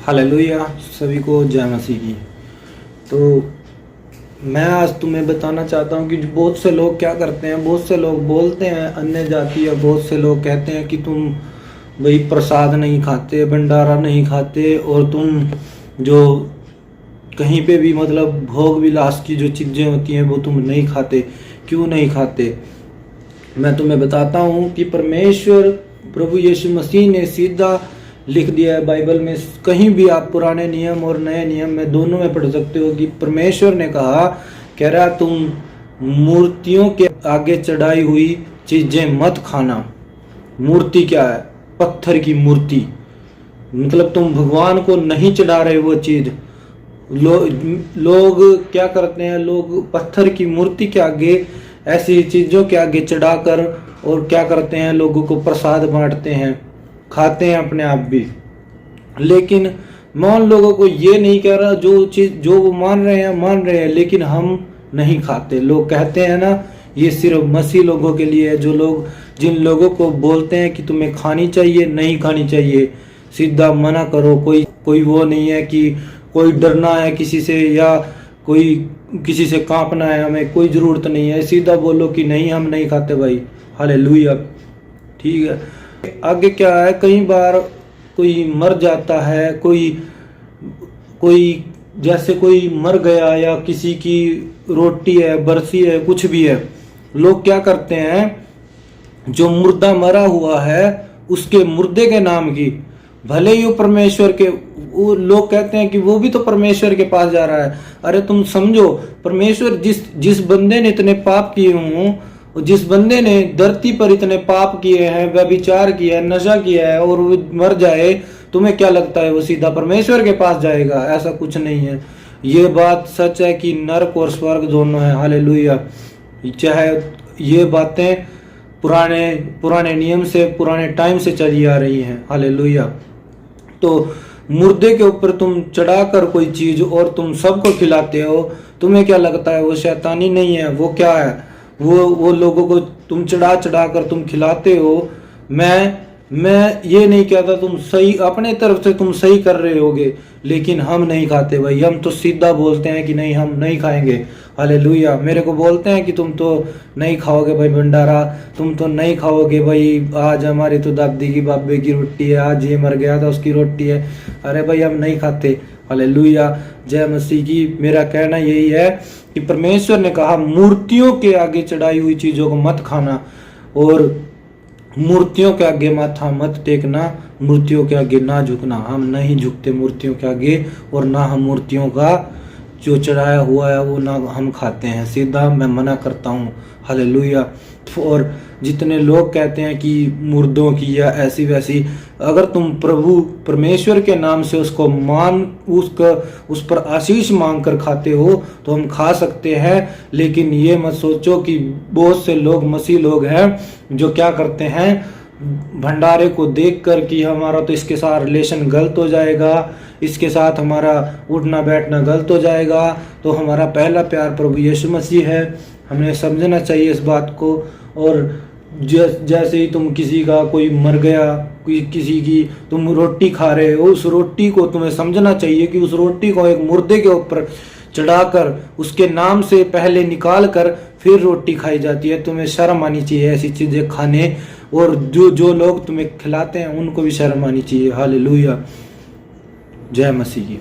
Hallelujah. सभी को जय मसीह की। तो मैं आज तुम्हें बताना चाहता हूँ कि बहुत से लोग क्या करते हैं, बहुत से लोग बोलते हैं अन्य जाति, या बहुत से लोग कहते हैं कि तुम भाई प्रसाद नहीं खाते, भंडारा नहीं खाते, और तुम जो कहीं पे भी मतलब भोग विलास की जो चीज़ें होती हैं वो तुम नहीं खाते। क्यों नहीं खाते? मैं तुम्हें बताता हूँ कि परमेश्वर प्रभु यीशु मसीह ने सीधा लिख दिया है बाइबल में। कहीं भी आप पुराने नियम और नए नियम में दोनों में पढ़ सकते हो कि परमेश्वर ने कह रहा तुम मूर्तियों के आगे चढ़ाई हुई चीजें मत खाना। मूर्ति क्या है? पत्थर की मूर्ति, मतलब तुम भगवान को नहीं चढ़ा रहे वो चीज। लोग क्या करते हैं, लोग पत्थर की मूर्ति के आगे, ऐसी चीजों के आगे चढ़ाकर और क्या करते हैं, लोगों को प्रसाद बांटते हैं, खाते हैं अपने आप भी। लेकिन मैं उन लोगों को ये नहीं कह रहा, जो चीज जो वो मान रहे हैं, लेकिन हम नहीं खाते। लोग कहते हैं ना, ये सिर्फ मसीह लोगों के लिए है। जिन लोगों को बोलते हैं कि तुम्हें खानी चाहिए, नहीं खानी चाहिए, सीधा मना करो। कोई वो नहीं है कि कोई डरना है किसी से, या कोई किसी से कांपना है, हमें कोई जरूरत नहीं है। सीधा बोलो कि नहीं, हम नहीं खाते भाई। हालेलुया। ठीक है। आगे क्या है, कई बार कोई मर जाता है, कोई जैसे कोई मर गया, या किसी की रोटी है, बरसी है, कुछ भी है, लोग क्या करते हैं, जो मुर्दा मरा हुआ है उसके मुर्दे के नाम की, भले ही वो परमेश्वर के, वो लोग कहते हैं कि वो भी तो परमेश्वर के पास जा रहा है। अरे तुम समझो, परमेश्वर जिस बंदे ने इतने पाप किए हों, जिस बंदे ने धरती पर इतने पाप किए हैं, व्यभिचार किया है, नशा किया है, और वो मर जाए, तुम्हें क्या लगता है वो सीधा परमेश्वर के पास जाएगा? ऐसा कुछ नहीं है। ये बात सच है कि नरक और स्वर्ग दोनों है। हालेलुया। चाहे ये बातें पुराने नियम से, पुराने टाइम से चली आ रही हैं। हालेलुया। तो मुर्दे के ऊपर तुम चढ़ाकर कोई चीज और तुम सबको खिलाते हो, तुम्हें क्या लगता है वो शैतानी नहीं है? वो क्या है? वो लोगों को तुम चढ़ा कर तुम खिलाते हो। मैं ये नहीं कहता तुम सही, अपने तरफ से तुम सही कर रहे होगे, लेकिन हम नहीं खाते भाई। हम तो सीधा बोलते हैं कि नहीं, हम नहीं खाएंगे। हालेलुया। मेरे को बोलते हैं कि तुम तो नहीं खाओगे भाई भंडारा, तुम तो नहीं खाओगे भाई, आज हमारी तो दादी की बाबे की रोटी है, आज ये मर गया था उसकी रोटी है। अरे भाई हम नहीं खाते। हालेलुया। जय मसीह की। मेरा कहना यही है कि परमेश्वर ने कहा मूर्तियों के आगे चढ़ाई हुई चीजों को मत खाना, और मूर्तियों के आगे माथा मत टेकना, मूर्तियों के आगे ना झुकना। हम नहीं झुकते मूर्तियों के आगे, और ना हम मूर्तियों का जो चढ़ाया हुआ है वो ना हम खाते हैं। सीधा मैं मना करता हूँ। हालेलुया। और जितने लोग कहते हैं कि मुर्दों की या ऐसी वैसी, अगर तुम प्रभु परमेश्वर के नाम से उसको उस पर आशीष मांग कर खाते हो तो हम खा सकते हैं। लेकिन ये मत सोचो कि बहुत से लोग मसीह लोग हैं जो क्या करते हैं, भंडारे को देखकर कि हमारा तो इसके साथ रिलेशन गलत हो जाएगा, इसके साथ हमारा उठना बैठना गलत हो जाएगा, तो हमारा पहला प्यार प्रभु यीशु मसीह है। हमें समझना चाहिए इस बात को। और जैसे ही तुम किसी का कोई मर गया, किसी की तुम रोटी खा रहे हो, उस रोटी को तुम्हें समझना चाहिए कि उस रोटी को एक मुर्दे के ऊपर चढ़ाकर उसके नाम से पहले निकाल कर फिर रोटी खाई जाती है। तुम्हें शर्म आनी चाहिए ऐसी चीजें खाने, और जो लोग तुम्हें खिलाते हैं उनको भी शर्म आनी चाहिए। हालेलुया। जय मसीह की।